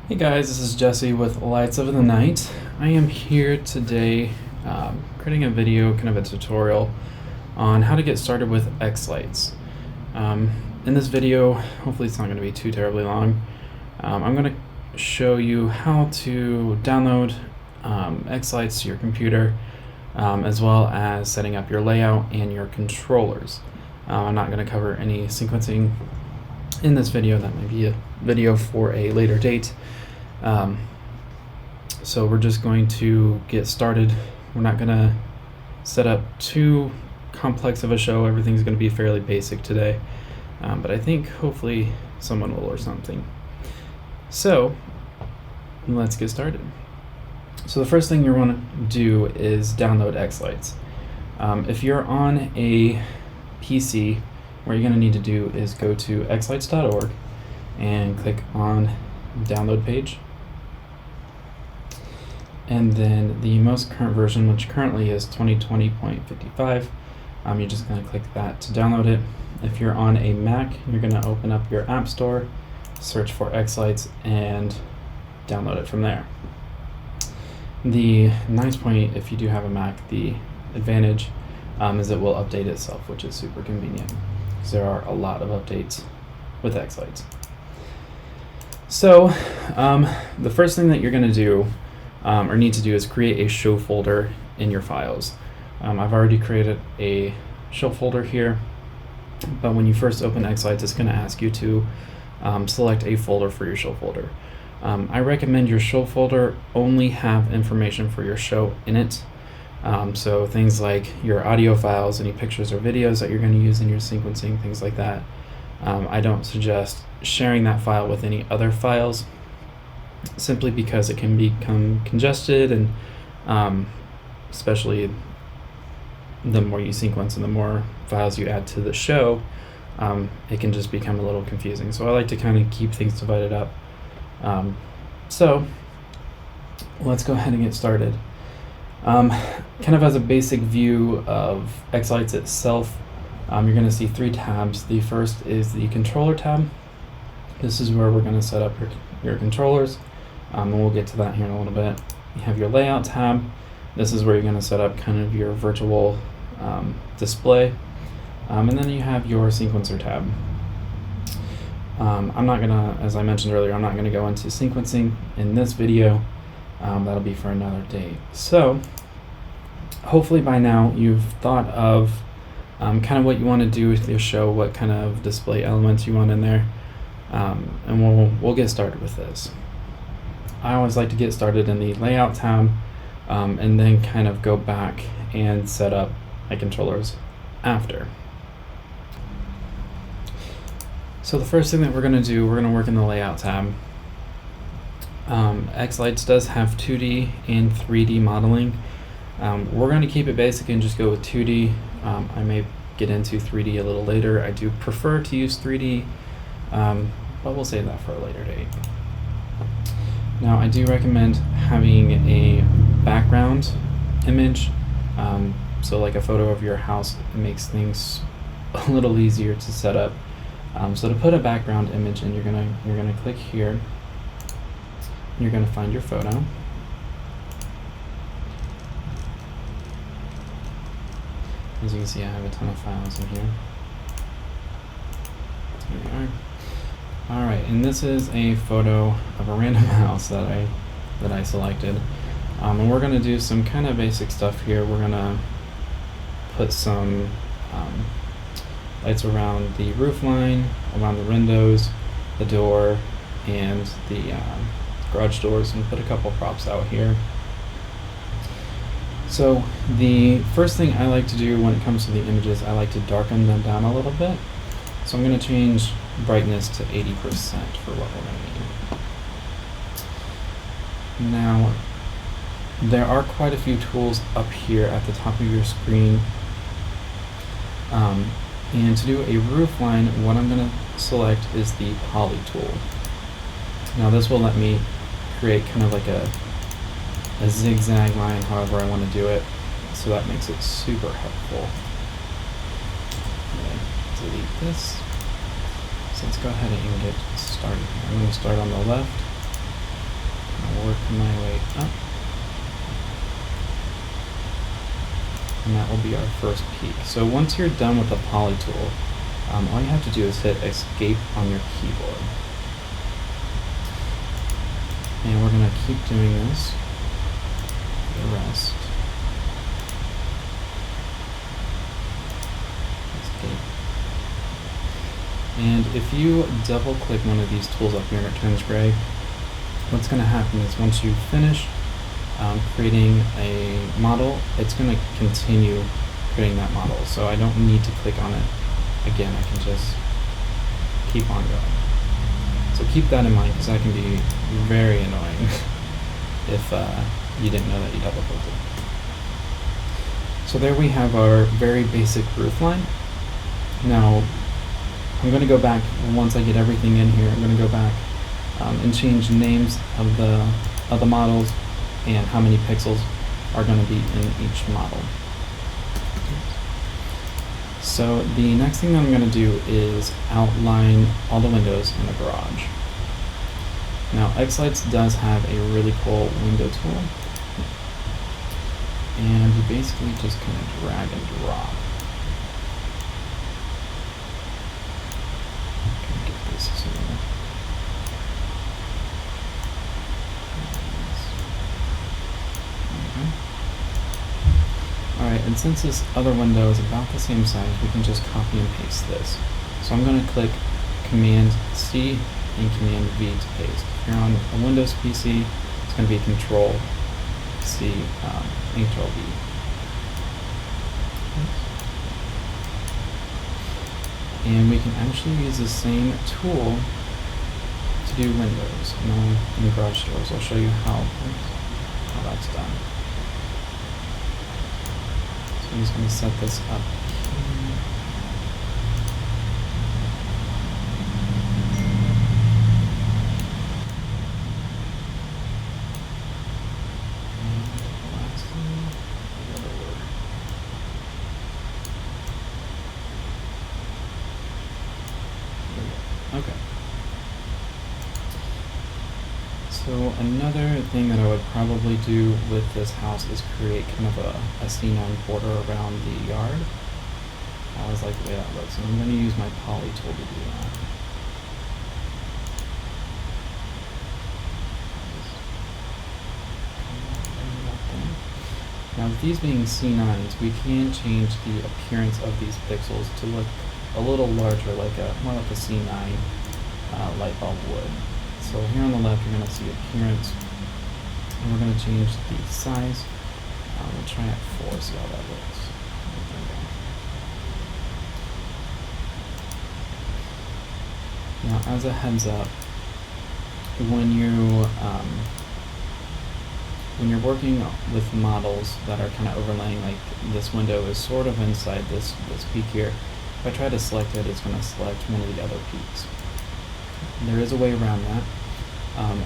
Hey guys, this is Jesse with Lights of the Night. I am here today creating a video, kind of a tutorial on how to get started with xLights. In this video, hopefully it's not going to be too terribly long, I'm going to show you how to download xLights to your computer, as well as setting up your layout and your controllers. I'm not going to cover any sequencing in this video. That might be a video for a later date. So we're just going to get started. We're not going to set up too complex of a show. Everything's going to be fairly basic today, but I think hopefully someone will learn something. So let's get started. So the first thing you want to do is download xLights. If you're on a PC, what you're going to need to do is go to xlights.org and click on download page. And then the most current version, which currently is 2020.55, you're just going to click that to download it. If you're on a Mac, you're going to open up your App Store, search for xLights, and download it from there. The nice point, if you do have a Mac, the advantage is it will update itself, which is super convenient, because there are a lot of updates with xLights. So the first thing that you're going to do or need to do is create a show folder in your files. I've already created a show folder here, but when you first open xLights, it's going to ask you to select a folder for your show folder. I recommend your show folder only have information for your show in it. So things like your audio files, any pictures or videos that you're going to use in your sequencing, things like that. I don't suggest sharing that file with any other files, simply because it can become congested, and especially the more you sequence and the more files you add to the show, it can just become a little confusing. So I like to kind of keep things divided up. So let's go ahead and get started. Kind of as a basic view of xLights itself, you're going to see three tabs. The first is the controller tab. This is where we're going to set up your controllers, and we'll get to that here in a little bit. You have your layout tab. This is where you're going to set up kind of your virtual display, and then you have your sequencer tab. I'm not going to, as I mentioned earlier, I'm not going to go into sequencing in this video. That'll be for another day. So hopefully by now you've thought of kind of what you want to do with your show, what kind of display elements you want in there, and we'll get started with this. I always like to get started in the layout tab, and then kind of go back and set up my controllers after. So the first thing that we're going to do, we're going to work in the layout tab. xLights does have 2D and 3D modeling. We're going to keep it basic and just go with 2D. I may get into 3D a little later. I do prefer to use 3D, but we'll save that for a later date. Now I do recommend having a background image, so like a photo of your house. It makes things a little easier to set up. So to put a background image in, you're gonna click here. You're gonna find your photo. As you can see, I have a ton of files in here. Here we are. All right, and this is a photo of a random house that I selected, and we're gonna do some kind of basic stuff here. We're gonna put some lights around the roof line, around the windows, the door, and the garage doors, and put a couple props out here. So the first thing I like to do when it comes to the images, I like to darken them down a little bit. So I'm going to change brightness to 80% for what we're going to need. Now, there are quite a few tools up here at the top of your screen. And to do a roof line, what I'm going to select is the poly tool. Now this will let me create kind of like a zigzag line, however I want to do it. So that makes it super helpful. Delete this. So let's go ahead and get started here. I'm going to start on the left. work my way up. And that will be our first peak. So once you're done with the poly tool, all you have to do is hit escape on your keyboard. And we're going to keep doing this for the rest. Escape. And if you double click one of these tools up here and it turns gray, what's going to happen is once you finish creating a model, it's going to continue creating that model. So I don't need to click on it again. I can just keep on going. So keep that in mind, because that can be very annoying if you didn't know that you double clicked it. So there we have our very basic roof line. Now I'm going to go back, once I get everything in here, I'm going to go back and change names of the models and how many pixels are going to be in each model. So the next thing that I'm going to do is outline all the windows in the garage. Now xLights does have a really cool window tool, and you basically just kind of drag and drop. Get this here. Alright, and since this other window is about the same size, we can just copy and paste this. So I'm going to click Command C and Command V to paste. If you're on a Windows PC, it's going to be Control C, Control V. And we can actually use the same tool to do windows. Now in garage doors, I'll show you how that's done. I'm just going to set this up here. And lastly, the other word. There we go. Okay. So another thing that I would probably do with this house is create kind of a scene on border around the yard. I always like the way that looks, and I'm going to use my poly tool to do that. Now with these being C9s, we can change the appearance of these pixels to look a little larger, more like a C9 light bulb would. So here on the left, you're going to see appearance, and we're going to change the size. We'll try at 4, see how that looks. Now, as a heads up, when you're working with models that are kind of overlaying, like this window is sort of inside this peak here, if I try to select it, it's going to select one of the other peaks. There is a way around that.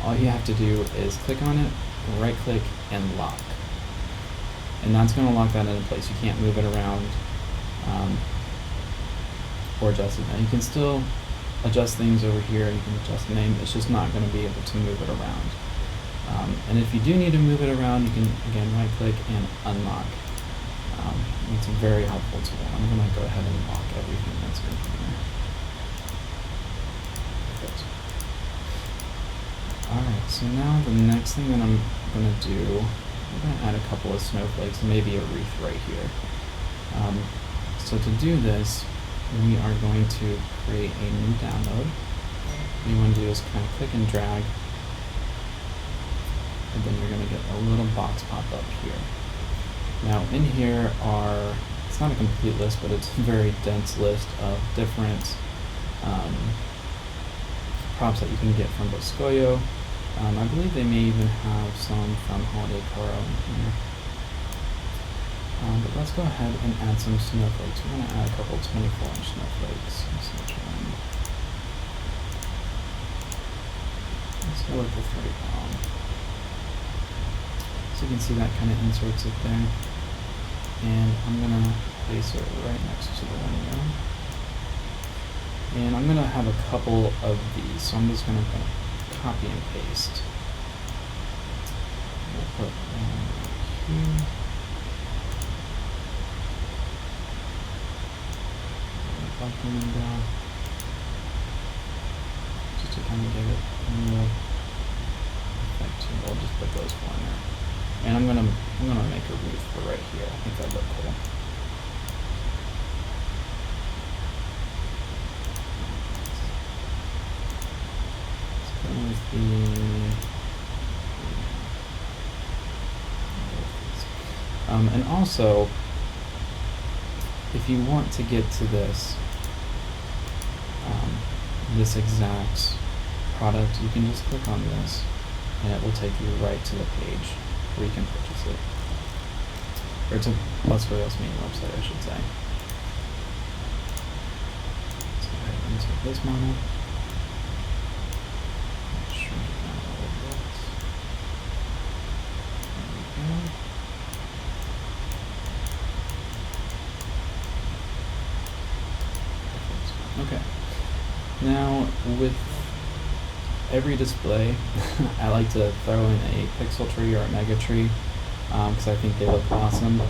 All you have to do is click on it, right click, and lock. And that's going to lock that into place. You can't move it around or adjust it. Now you can still adjust things over here, you can adjust the name, it's just not going to be able to move it around. And if you do need to move it around, you can again right click and unlock. It's a very helpful tool. I'm going to go ahead and lock everything that's in here. Perfect. Alright, so now the next thing that I'm going to do, I'm going to add a couple of snowflakes, maybe a wreath right here. So to do this, we are going to create a new download. What you want to do is kind of click and drag, and then you're going to get a little box pop up here. Now in here are, it's not a complete list, but it's a very dense list of different props that you can get from Boscoyo. I believe they may even have some from Holiday Caro in here. But let's go ahead and add some snowflakes. We're going to add a couple 24-inch snowflakes. Let's go with the 3 pound. So you can see that kind of inserts it there. And I'm going to place it right next to the window. And I'm going to have a couple of these, so I'm just going to copy and paste. put one here. Document down. Just to kind of give it a little effect too. I'll just put those four in there. And I'm gonna make a roof for right here. I think that'd look cool. Let's go with the and also, if you want to get to this this exact product, you can just click on this and it will take you right to the page where you can purchase it. Or to Let's Go Else main website, I should say. Let's go ahead and insert this model. Shrink it down a little bit. There we go. Okay. Now, with every display, I like to throw in a pixel tree or a mega tree because I think they look awesome.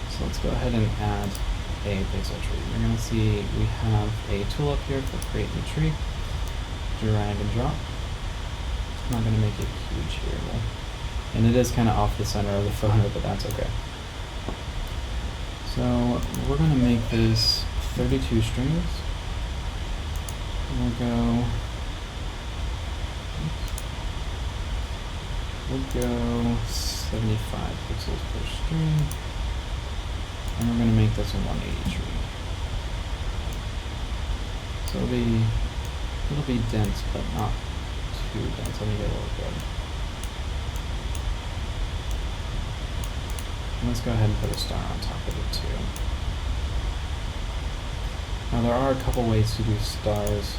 So let's go ahead and add a pixel tree. You're going to see we have a tool up here for create new tree. Drag and drop. I'm not going to make it huge here. And it is kind of off the center of the photo, but that's okay. So we're going to make this 32 strings. We'll go 75 pixels per string. And we're going to make this a 180 tree. So it'll be dense, but not too dense. Let me get a little good. Let's go ahead and put a star on top of it too. Now there are a couple ways to do stars.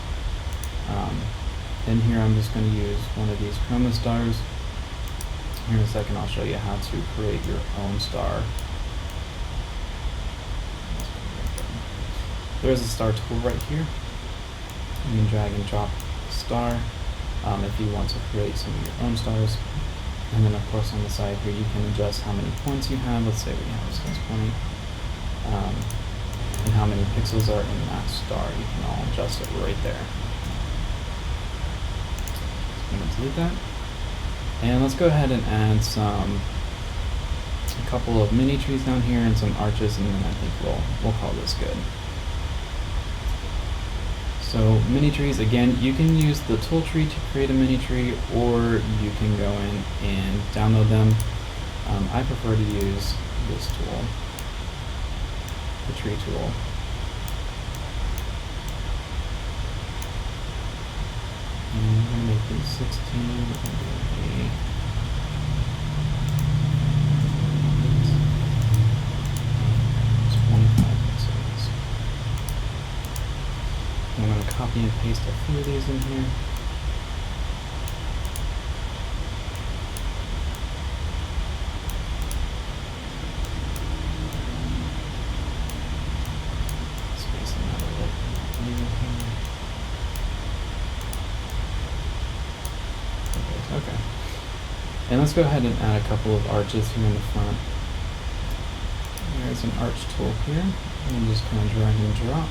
In here I'm just going to use one of these chroma stars. Here in a second I'll show you how to create your own star. There's a star tool right here. You can drag and drop the star if you want to create some of your own stars. And then of course on the side here you can adjust how many points you have. Let's say we have a 6 point. And how many pixels are in that star. You can all adjust it right there. I'm going to delete that. And let's go ahead and add a couple of mini trees down here and some arches, and then I think we'll call this good. So mini trees, again, you can use the tool tree to create a mini tree, or you can go in and download them. I prefer to use this tool, the tree tool. And I'm going to make these 16, and 25 pixels. I'm going to copy and paste a few of these in here. Space them out a little bit. Okay. And let's go ahead and add a couple of arches here in the front. There's an arch tool here. And just kind of drag and drop.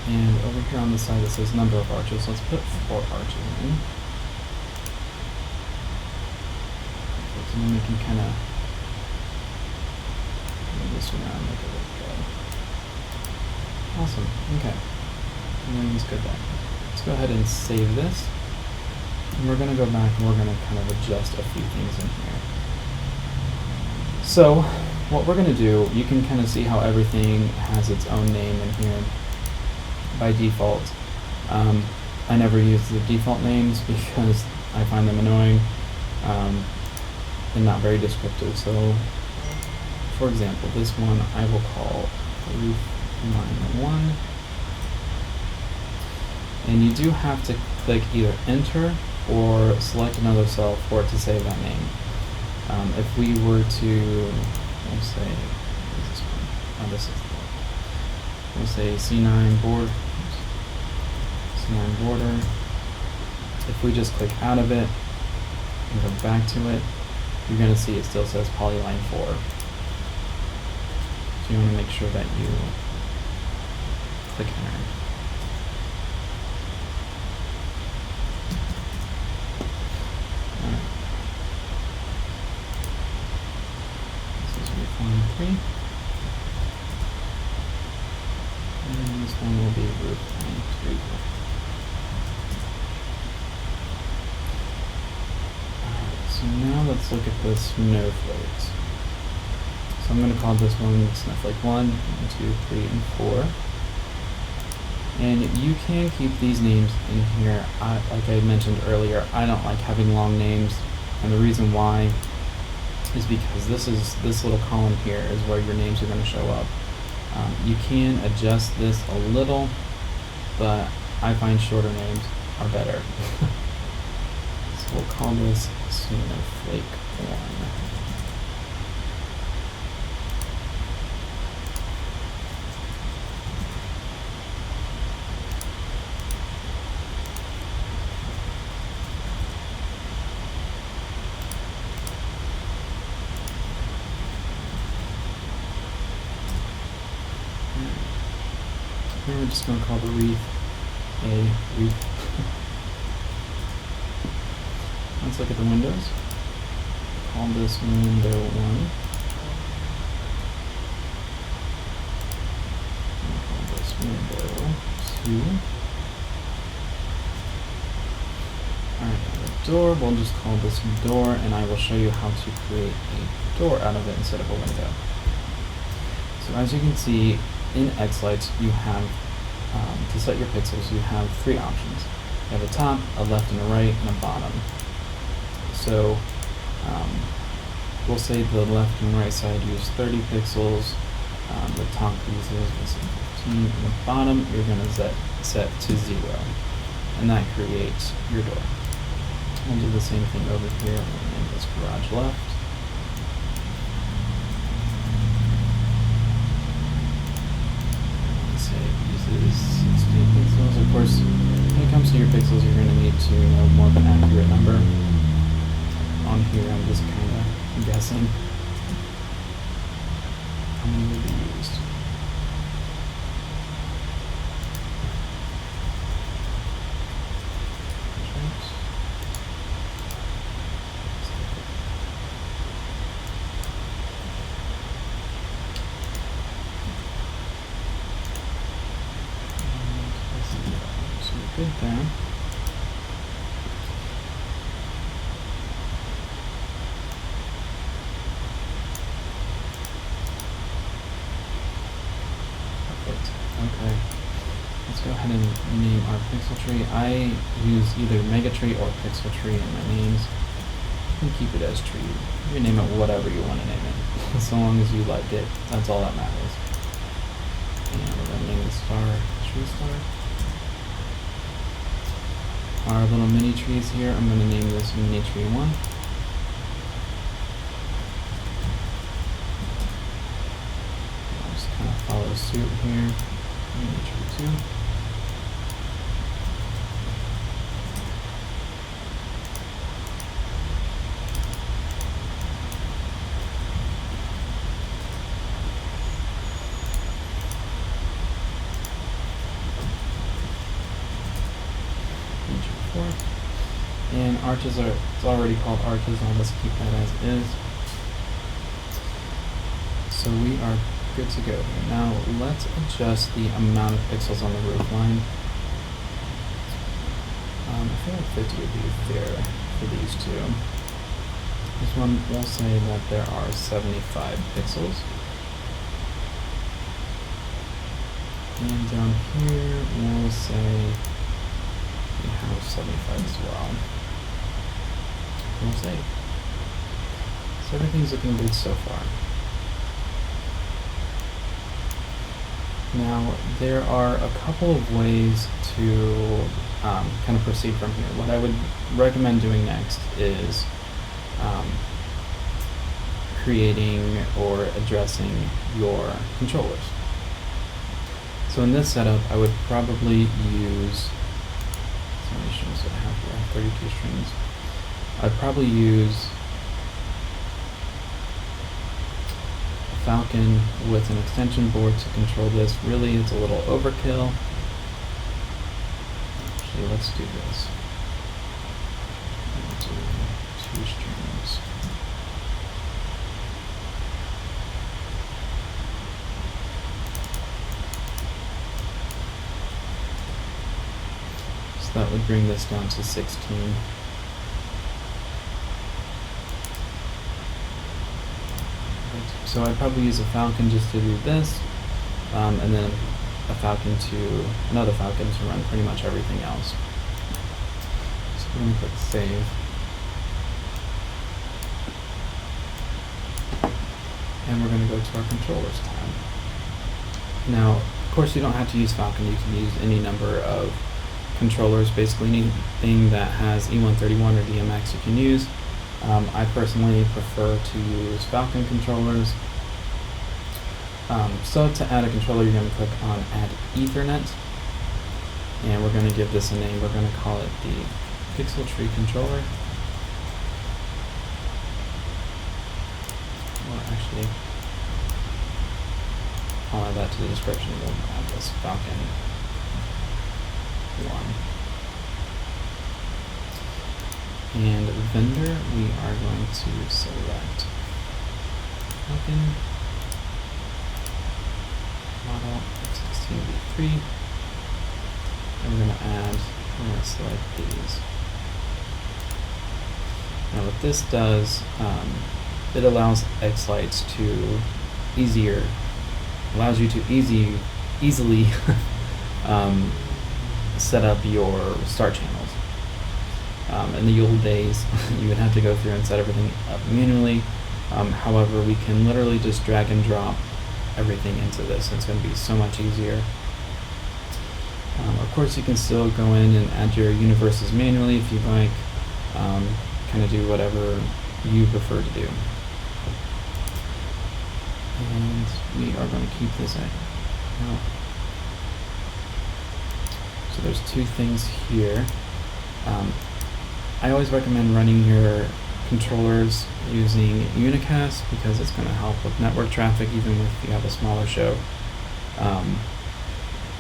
And over here on the side it says number of arches. Let's put 4 arches in. And then we can kind of move this around and make it look good. Awesome. Okay. Everything's good there. Let's go ahead and save this. And we're going to go back and we're going to kind of adjust a few things in here. So what we're going to do, you can kind of see how everything has its own name in here by default. I never use the default names because I find them annoying and not very descriptive. So for example, this one I will call roof line 1. And you do have to click either enter or select another cell for it to save that name. If we were to, we'll say, what is this one? Oh, this is the one. We'll say C9 border, If we just click out of it and go back to it, you're going to see it still says polyline 4. So you want to make sure that you click enter. Alright. This is reform 3. And this one will be reform 2. Alright, so now let's look at the snowflakes. So I'm going to call this one Snowflake 1, 2, 3, and 4. And you can keep these names in here. Like I mentioned earlier, I don't like having long names, and the reason why is because this little column here is where your names are going to show up. You can adjust this a little, but I find shorter names are better. So we'll call this Snowflake 1. We're just going to call the wreath a wreath. Let's look at the windows. Call this window 1. I'll call this window 2. Alright, the door, we'll just call this door, and I will show you how to create a door out of it instead of a window. So as you can see, in xLights, you have, to set your pixels, you have 3 options. You have a top, a left and a right, and a bottom. So we'll say the left and right side use 30 pixels, the top uses 15, and the bottom you're going to set to 0. And that creates your door. We'll do the same thing over here. We'll name this garage left. Uses 60 pixels. Of course, when it comes to your pixels, you're going to need to know more of an accurate number. On here, I'm just kind of guessing how many will be used. Good there. Perfect. Okay. Let's go ahead and name our pixel tree. I use either mega tree or pixel tree in my names. You can keep it as tree. You can name it whatever you want to name it. So long as you like it, that's all that matters. And we're going to name the star tree star. Our little mini trees here, I'm going to name this mini tree 1. I'll just kind of follow suit here. Mini tree 2. And arches it's already called arches, I'll just keep that as is. So we are good to go here. Now let's adjust the amount of pixels on the roof line. I feel like 50 would be fair for these two. This one will say that there are 75 pixels. And down here we'll say we have 75 as well. We'll see. So everything's looking good so far. Now, there are a couple of ways to kind of proceed from here. What I would recommend doing next is creating or addressing your controllers. So in this setup, I would probably use how many strings do I have here? I have 32 strings. I'd probably use a Falcon with an extension board to control this. Really, it's a little overkill. Actually, let's do this. I'll do 2 strings. So that would bring this down to 16. So I'd probably use a Falcon just to do this, and then another Falcon to run pretty much everything else. So we're going to click Save. And we're going to go to our Controllers tab. Now, of course, you don't have to use Falcon. You can use any number of controllers. Basically, anything that has E131 or DMX you can use. I personally prefer to use Falcon controllers. So to add a controller, you're going to click on Add Ethernet, and we're going to give this a name. We're going to call it the Pixel Tree controller. Or actually, I'll add that to the description. We'll add this Falcon 1. And vendor, we are going to select Falcon model X16V3, and we're going to select these. Now what this does, it allows xLights allows you to easily set up your start channels. In the old days, you would have to go through and set everything up manually. However, we can literally just drag and drop everything into this. It's going to be so much easier. Of course, you can still go in and add your universes manually if you like. Kind of do whatever you prefer to do. And we are going to keep this in. So there's 2 things here. I always recommend running your controllers using unicast because it's going to help with network traffic even if you have a smaller show.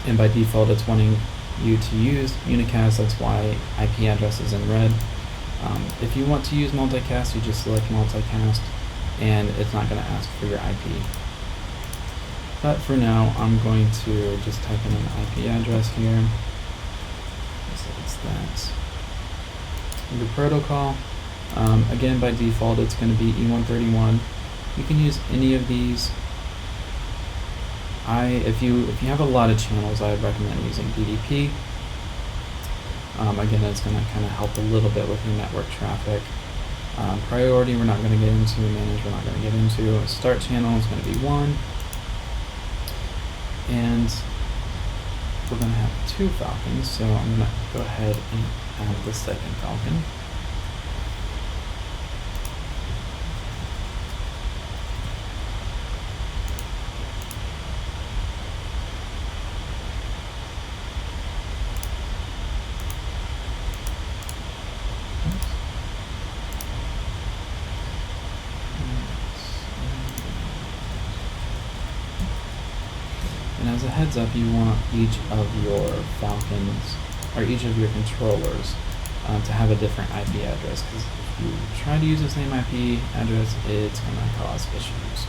And by default it's wanting you to use unicast, that's why IP address is in red. If you want to use multicast, you just select multicast and it's not going to ask for your IP. But for now, I'm going to just type in an IP address here. So it's that. The protocol, again by default it's going to be E131. You can use any of these. If you have a lot of channels, I would recommend using DDP. Again, it's going to kind of help a little bit with your network traffic. Priority we're not going to get into, manage we're not going to get into. Start channel is going to be 1. And we're going to have 2 Falcons, so I'm going to go ahead and add the second Falcon. And as a heads up, you want each of your Falcons, or each of your controllers, to have a different IP address, because if you try to use the same IP address, it's going to cause issues.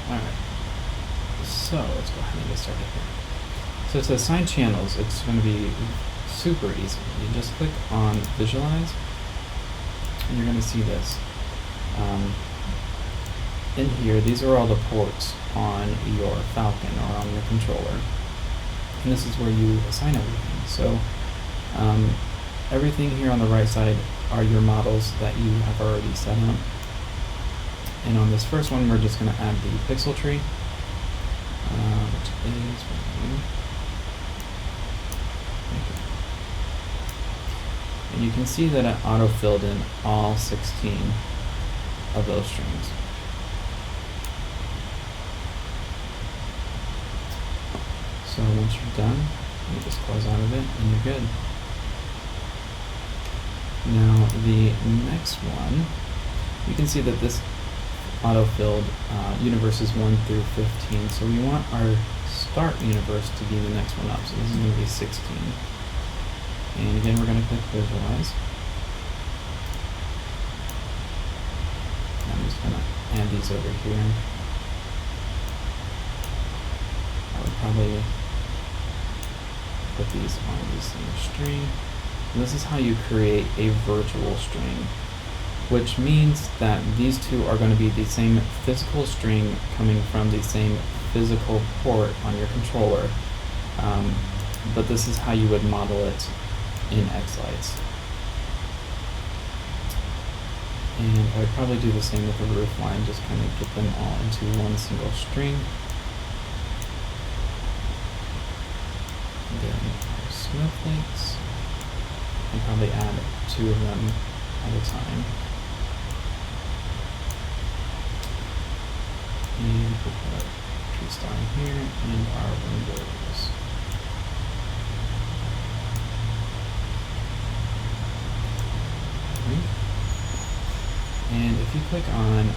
Alright, so let's go ahead and get started here. So to assign channels, it's going to be super easy. You just click on Visualize, and you're going to see this. In here, these are all the ports on your Falcon or on your controller. And this is where you assign everything. So everything here on the right side are your models that you have already set up. And on this first one, we're just going to add the pixel tree, which is and you can see that it auto-filled in all 16 of those strings. So once you're done, you just close out of it and you're good. Now the next one, you can see that this auto-filled universes 1 through 15. So we want our start universe to be the next one up. So this is going to be 16. And again, we're going to click visualize. I'm just going to add these over here. I would probably put these on the same string. And this is how you create a virtual string, which means that these two are going to be the same physical string coming from the same physical port on your controller. But this is how you would model it in xLights. And I would probably do the same with the roof line, just kind of get them all into one single string. And then our snowflakes, and probably add 2 of them at a time. And we'll put a tree star in here and our windows. And if you click on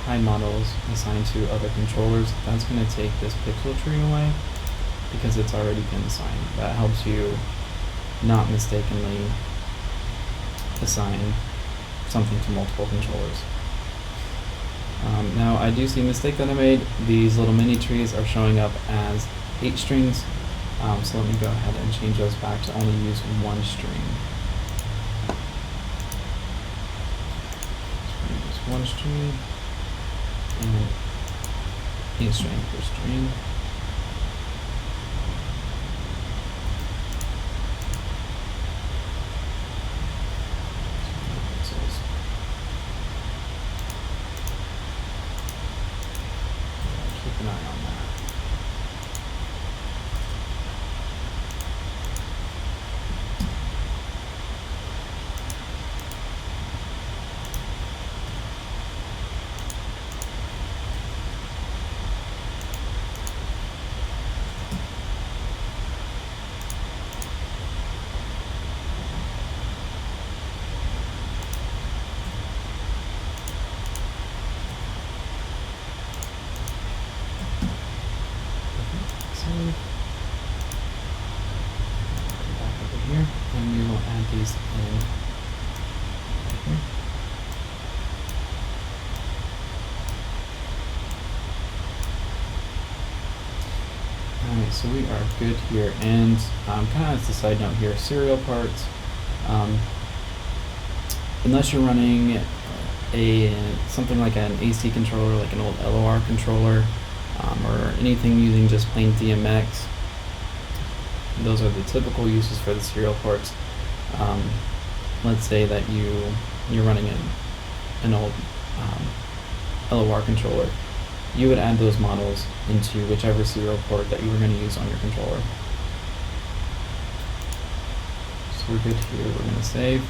hide models assigned to other controllers, that's going to take this pixel tree away because it's already been assigned. That helps you not mistakenly assign something to multiple controllers. Now I do see a mistake that I made. These little mini trees are showing up as 8 strings, so let me go ahead and change those back to only use 1 string. So use 1 string and 8 string per string. Keep an eye on that. Back over here, and we will add these in right here. Alright, so we are good here, and kind of as a side note here, serial parts, unless you're running something like an AC controller, like an old LOR controller, or anything using just plain DMX, those are the typical uses for the serial ports. Let's say that you're running an old LOR controller. You would add those models into whichever serial port that you were going to use on your controller. So we're good here. We're going to save.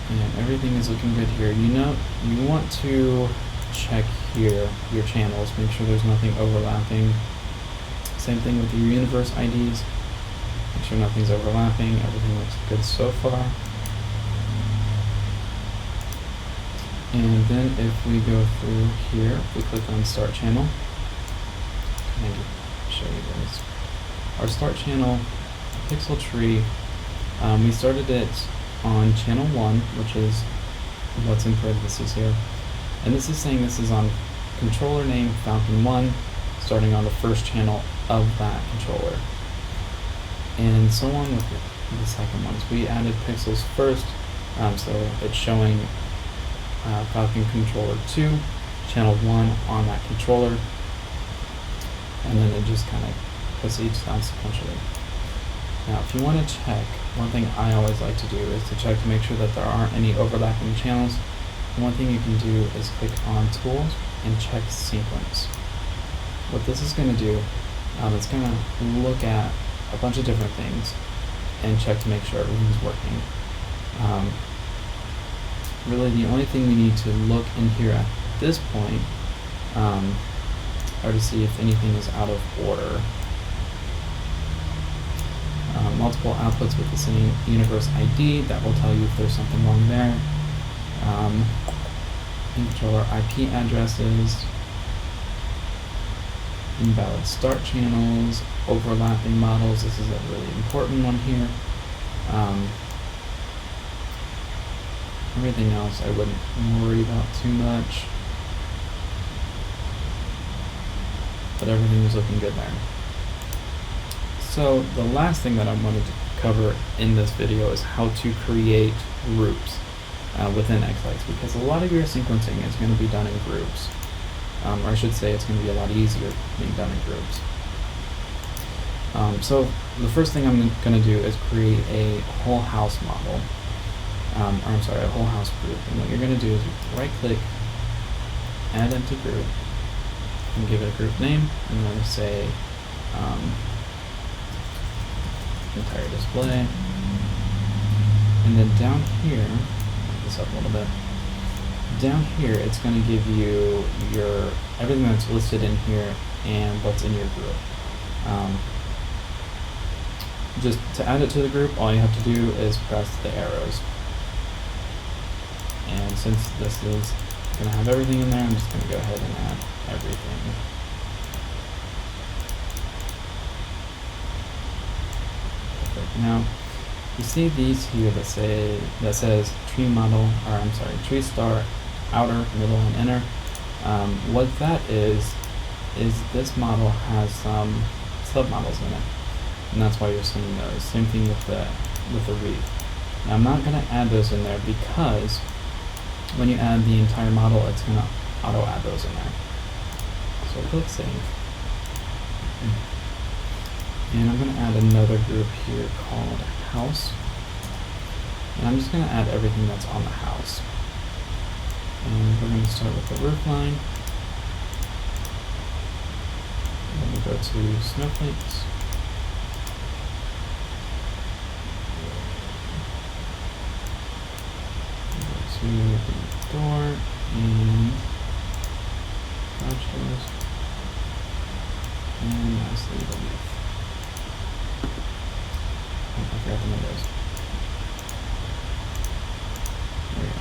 And everything is looking good here. You want to check here your channels, make sure there's nothing overlapping. Same thing with your universe IDs. Make sure nothing's overlapping. Everything looks good so far. And then if we go through here, if we click on Start Channel, can I show you this? Our Start Channel pixel tree, we started it on channel 1, which is what's in parentheses here. And this is saying this is on controller name Falcon 1, starting on the first channel of that controller. And so on with the second ones. We added pixels first, so it's showing Falcon controller 2, channel 1 on that controller, and then it just kind of proceeds down sequentially. Now if you want to check, one thing I always like to do is to check to make sure that there aren't any overlapping channels. One thing you can do is click on Tools and check Sequence. What this is going to do, it's going to look at a bunch of different things and check to make sure everything's working. Really the only thing we need to look in here at this point or to see if anything is out of order. Multiple outputs with the same universe ID, that will tell you if there's something wrong there. Controller IP addresses, invalid start channels, overlapping models. This is a really important one here. Everything else I wouldn't worry about too much, but everything is looking good there. So the last thing that I wanted to cover in this video is how to create groups within xLights, because a lot of your sequencing is going to be done in groups, or I should say it's going to be a lot easier being done in groups. So the first thing I'm going to do is create a whole house model, a whole house group. And what you're going to do is right click, add empty group, and give it a group name. I'm going to say entire display. And then down here, make this up a little bit. Down here, it's going to give you everything that's listed in here and what's in your group. Just to add it to the group, all you have to do is press the arrows. And since this is going to have everything in there, I'm just going to go ahead and add everything. Perfect. Now, you see these here that says tree model, tree star, outer, middle, and inner. What that is this model has some submodels in it, and that's why you're seeing those. Same thing with the wreath. Now I'm not going to add those in there because when you add the entire model, it's going to auto add those in there. So click save. And I'm going to add another group here called house. And I'm just going to add everything that's on the house. And we're going to start with the roof line. Then we go to Snowflakes. To the door and garage doors, and lastly the roof. Oh, I forgot the windows. There we go.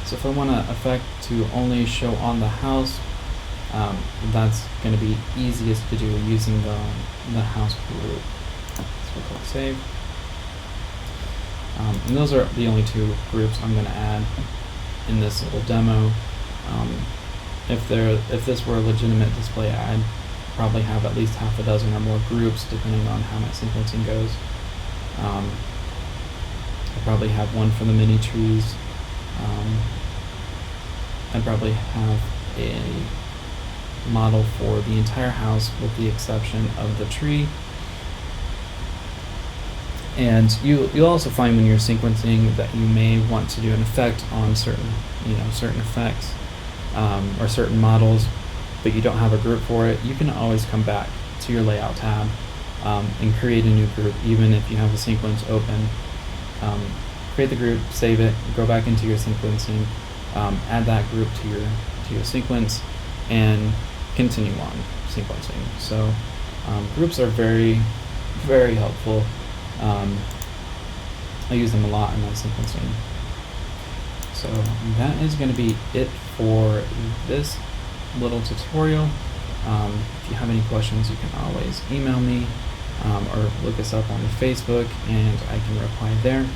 So if I want to affect to only show on the house, that's going to be easiest to do using the house group. So click save. And those are the only two groups I'm going to add in this little demo. If this were a legitimate display, I'd probably have at least half a dozen or more groups, depending on how my sequencing goes. I probably have one for the mini trees. I'd probably have a model for the entire house, with the exception of the tree. And you'll also find when you're sequencing that you may want to do an effect on certain effects or certain models, but you don't have a group for it. You can always come back to your layout tab and create a new group, even if you have a sequence open. Create the group, save it, go back into your sequencing, add that group to your sequence, and continue on sequencing. So groups are very, very helpful. I use them a lot in my sequencing. So that is going to be it for this little tutorial. If you have any questions, you can always email me or look us up on Facebook, and I can reply there.